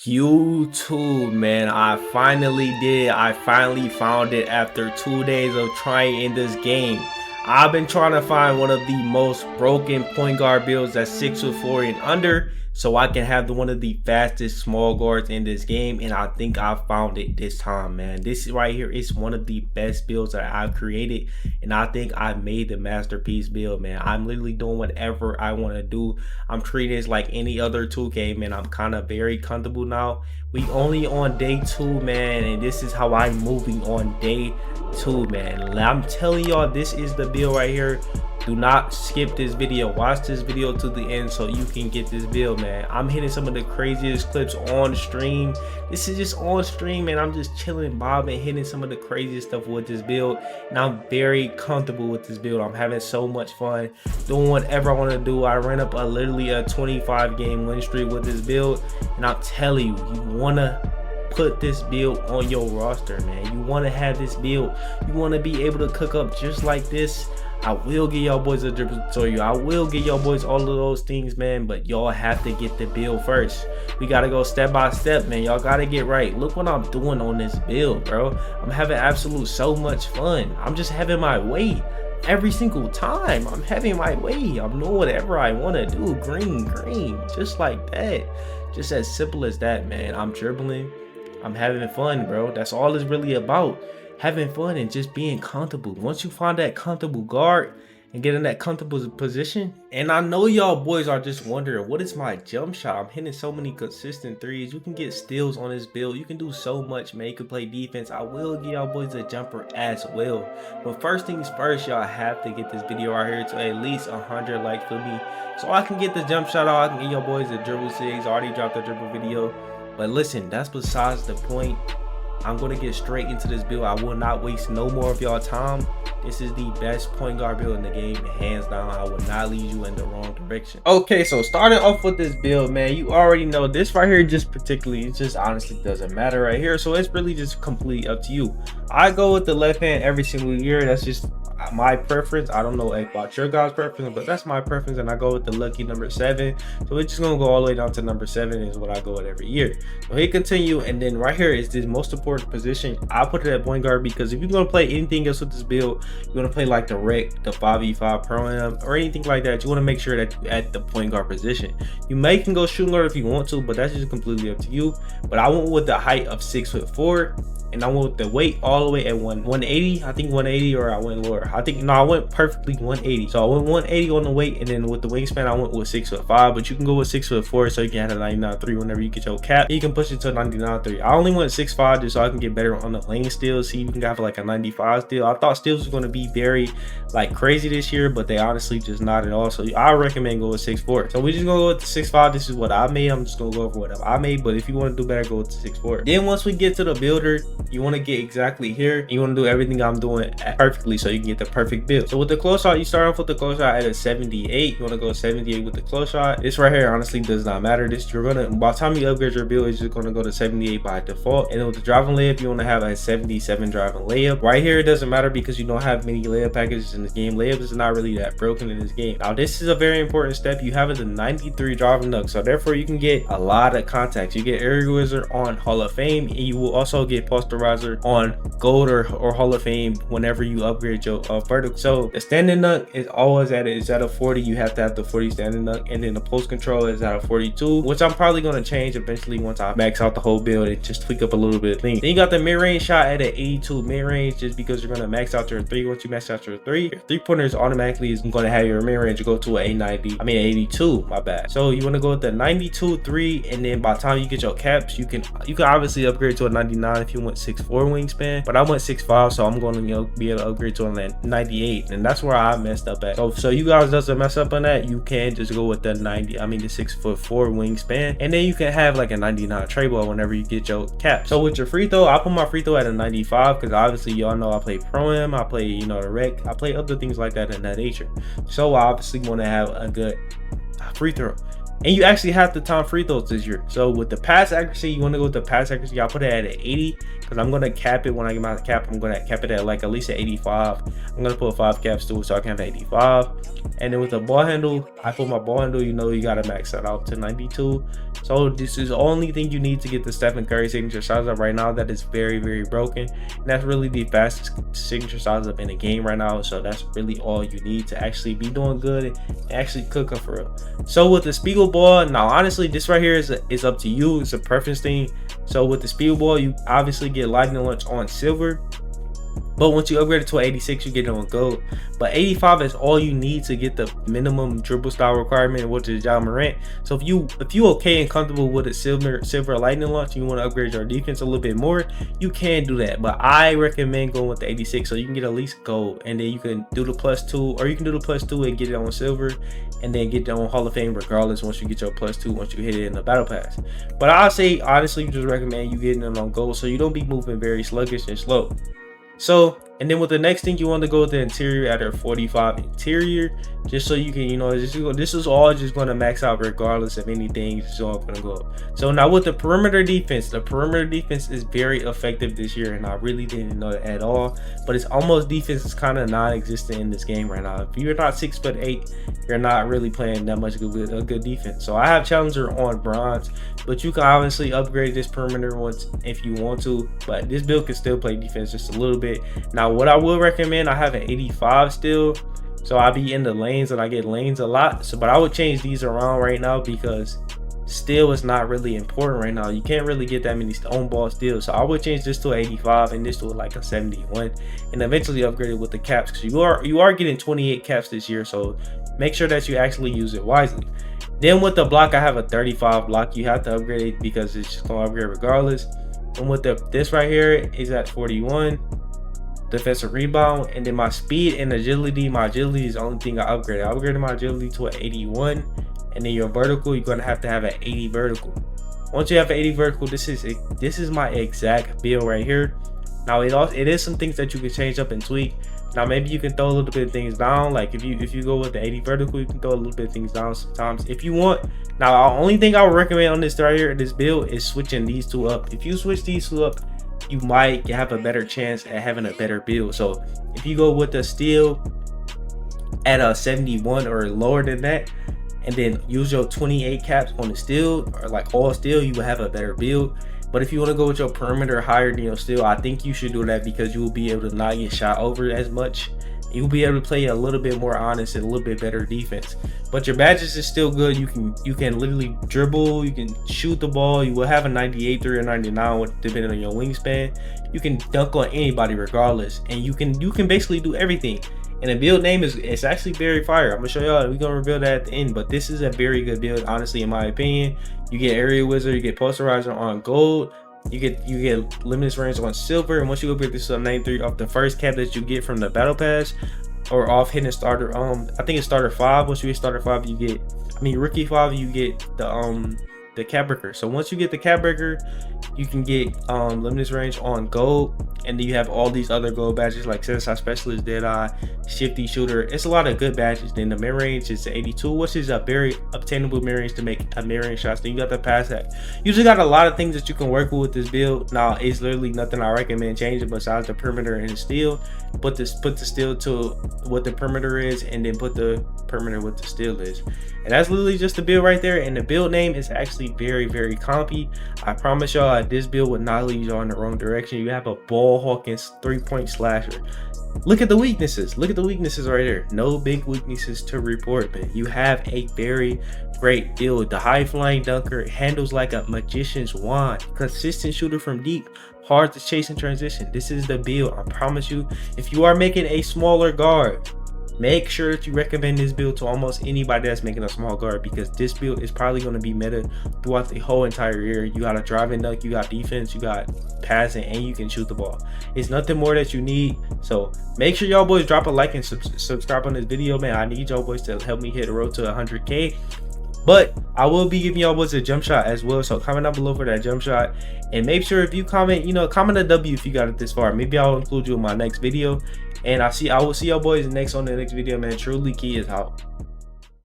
YouTube, man, I finally did. I finally found it after 2 days of trying in this game. I've been trying to find one of the most broken point guard builds that's 6'4" and under, so I can have one of the fastest small guards in this game, and I think I found it this time, man. This right here is one of the best builds that I've created, and I think I made the masterpiece build, man. I'm literally doing whatever I want to do. I'm treating this like any other 2K, man. I'm kind of very comfortable now. We only on day 2, man, and this is how I'm moving on day 2, man. I'm telling y'all, this is the build right here. Do not skip this video. Watch this video to the end so you can get this build, man. I'm hitting some of the craziest clips on stream. This is just on stream, man. I'm just chilling, bobbing, hitting some of the craziest stuff with this build, and I'm very comfortable with this build. I'm having so much fun doing whatever I want to do. I ran up literally a 25 game win streak with this build, and I'm telling you, you want to put this build on your roster, man. You want to have this build. You want to be able to cook up just like this. I will give y'all boys a dribble tutorial. I will give y'all boys all of those things, man, but y'all have to get the build first. We gotta go step by step, man. Y'all gotta get right. Look what I'm doing on this build, bro. I'm having absolute so much fun. I'm just having my way every single time. I'm having my way. I'm doing whatever I want to do. Green, just like that. Just as simple as that, man. I'm dribbling. I'm having fun, bro. That's all it's really about. Having fun and just being comfortable. Once you find that comfortable guard and get in that comfortable position, and I know y'all boys are just wondering, what is my jump shot? I'm hitting so many consistent threes. You can get steals on this build. You can do so much, man. You can play defense. I will give y'all boys a jumper as well. But first things first, y'all have to get this video right here to at least 100 likes for me, so I can get the jump shot out. I can give y'all boys a dribble 6. I already dropped the dribble video. But listen, that's besides the point. I'm going to get straight into this build. I will not waste no more of y'all time. This is the best point guard build in the game, hands down. I will not lead you in the wrong direction. Okay, so starting off with this build, man, you already know this right here just particularly, it just honestly doesn't matter right here. So it's really just completely up to you. I go with the left hand every single year. That's just my preference. I don't know about your guys' preference, but that's my preference, and I go with the lucky number 7. So we're just gonna go all the way down to number 7 is what I go with every year. So hit continue, and then right here is the most important position. I put it at point guard because if you're gonna play anything else with this build, you're gonna play like the rec, the 5v5 pro-am, or anything like that, you want to make sure that you're at the point guard position. You can go shooting guard if you want to, but that's just completely up to you. But I went with the height of 6'4", and I went with the weight all the way at 180. I think 180, or I went lower. I went perfectly 180. So I went 180 on the weight, and then with the wingspan, I went with 6'5". But you can go with 6'4", so you can have a 99.3 whenever you get your cap. You can push it to a 99.3. I only went 6'5" just so I can get better on the lane steals. See, you can have like a 95 steal. I thought steals was going to be very like crazy this year, but they honestly just not at all. So I recommend go with 6'4". So we just gonna go with the 6'5". This is what I made. I'm just gonna go over whatever I made, but if you want to do better, go with the 6'4". Then once we get to the builder, you want to get exactly here. You want to do everything I'm doing perfectly so you can get the perfect build. So with the close shot, you start off with the close shot at a 78. You want to go 78 with the close shot. This right here honestly does not matter. This, you're gonna, by the time you upgrade your build, it's just gonna go to 78 by default. And then with the driving layup, you want to have a 77 driving layup. Right here, it doesn't matter because you don't have many layup packages in this game. Layups is not really that broken in this game. Now this is a very important step. You have the 93 driving dunk, so therefore you can get a lot of contacts. You get area wizard on Hall of Fame, and you will also get posterizer on gold or Hall of Fame whenever you upgrade your vertical. So the standing dunk is always at a 40. You have to have the 40 standing dunk, and then the post control is at a 42, which I'm probably going to change eventually once I max out the whole build and just tweak up a little bit of things. Then you got the mid-range shot at an 82 mid-range, just because you're going to max out your 3. Once you max out your 3-pointers automatically is going to have your mid-range go to an 82, my bad. So you want to go with the 92 3, and then by the time you get your caps, you can obviously upgrade to a 99 if you want 6'4" wingspan, but I went 6'5", so I'm going to be able to upgrade to a 98, and that's where I messed up at. So you guys doesn't mess up on that, you can just go with the the 6'4" wingspan, and then you can have like a 99 tray ball whenever you get your cap. So with your free throw, I put my free throw at a 95 because obviously y'all know I play pro-am, I play, you know, the rec, I play other things like that in that nature. So I obviously want to have a good free throw. And you actually have to time free throws this year. So with the pass accuracy, you want to go with the pass accuracy. I'll put it at an 80 because I'm going to cap it when I get my cap. I'm going to cap it at like at least an 85. I'm going to put 5 caps to it so I can have 85. And then with the ball handle, I put my ball handle, you know, you got to max that out to 92. So this is the only thing you need to get the Stephen Curry signature size up right now. That is very, very broken. And that's really the fastest signature size up in the game right now. So that's really all you need to actually be doing good and actually cooking for real. So with the Spiegel ball, now honestly, this right here is up to you. It's a preference thing. So with the Spiegel ball, you obviously get lightning lunch on silver. But once you upgrade it to 86, you get it on gold. But 85 is all you need to get the minimum dribble style requirement, which is Ja Morant. So if you okay and comfortable with a silver lightning launch, and you want to upgrade your defense a little bit more, you can do that. But I recommend going with the 86 so you can get at least gold, and then you can do the +2, or you can do the +2 and get it on silver, and then get it on Hall of Fame regardless once you get your +2 once you hit it in the battle pass. But I'll say honestly, just recommend you getting it on gold so you don't be moving very sluggish and slow. So, and then with the next thing, you want to go with the interior at a 45 interior, just so you can, you know, this is all just going to max out regardless of anything. It's all going to go up. So now with the perimeter defense is very effective this year, and I really didn't know that at all. But it's almost defense is kind of non-existent in this game right now. If you're not 6'8", you're not really playing that much a good defense. So I have Challenger on bronze, but you can obviously upgrade this perimeter once if you want to. But this build can still play defense just a little bit. Now what I will recommend, I have an 85 still, so I be in the lanes and I get lanes a lot. So but I would change these around right now because steal is not really important right now. You can't really get that many on ball steals, so I would change this to an 85 and this to like a 71, and eventually upgrade it with the caps, because you are getting 28 caps this year. So make sure that you actually use it wisely. Then with the block, I have a 35 block. You have to upgrade it because it's just gonna upgrade regardless. And with this right here is at 41. Defensive rebound, and then my speed and agility. My agility is the only thing I upgraded. I upgraded my agility to an 81, and then your vertical, you're gonna have to have an 80 vertical. Once you have an 80 vertical, this is my exact build right here. Now it is some things that you can change up and tweak. Now maybe you can throw a little bit of things down. Like if you go with the 80 vertical, you can throw a little bit of things down sometimes if you want. Now the only thing I would recommend on this right here, this build, is switching these two up. If you switch these two up, you might have a better chance at having a better build. So if you go with the steel at a 71 or lower than that, and then use your 28 caps on the steel, or like all steel, you will have a better build. But if you want to go with your perimeter higher than your steel, I think you should do that because you will be able to not get shot over as much. You'll be able to play a little bit more honest and a little bit better defense. But your badges is still good. You can literally dribble, you can shoot the ball. You will have a 98, 3, or 99 depending on your wingspan. You can dunk on anybody regardless, and you can basically do everything. And the build name it's actually very fire. I'm gonna show y'all. We're gonna reveal that at the end, but this is a very good build, honestly, in my opinion. You get area wizard, you get posterizer on gold. You get limitless range on silver, and once you upgrade this to 93 off the first cap that you get from the battle pass, or off hitting starter, I think it's starter 5. Once you hit starter 5, you get, rookie 5, you get the cap breaker. So once you get the cap breaker, you can get limitless range on gold, and then you have all these other gold badges like Suicide Specialist, Deadeye, Shifty Shooter. It's a lot of good badges. Then the mid range is 82, which is a very obtainable mid range to make a mid range shots. Then you got the pass hack. You just got a lot of things that you can work with this build. Now it's literally nothing I recommend changing besides the perimeter and the steel. Put the steel to what the perimeter is, and then put the perimeter what the steel is. And that's literally just the build right there. And the build name is actually very, very compy. I promise y'all, this build would not lead y'all in the wrong direction. You have a ball hawking 3-point slasher. Look at the weaknesses. Look at the weaknesses right here. No big weaknesses to report, man. You have a very great build. The high flying dunker handles like a magician's wand. Consistent shooter from deep. Hard to chase in transition. This is the build. I promise you, if you are making a smaller guard, make sure that you recommend this build to almost anybody that's making a small guard, because this build is probably going to be meta throughout the whole entire year. You got a driving dunk, you got defense, you got passing, and you can shoot the ball. It's nothing more that you need. So make sure y'all boys drop a like and subscribe on this video, man. I need y'all boys to help me hit the road to 100K. But I will be giving y'all boys a jump shot as well, so comment down below for that jump shot. And make sure if you comment, comment a W if you got it this far. Maybe I'll include you in my next video. And I will see y'all boys next on the next video, man. Truly Key is out.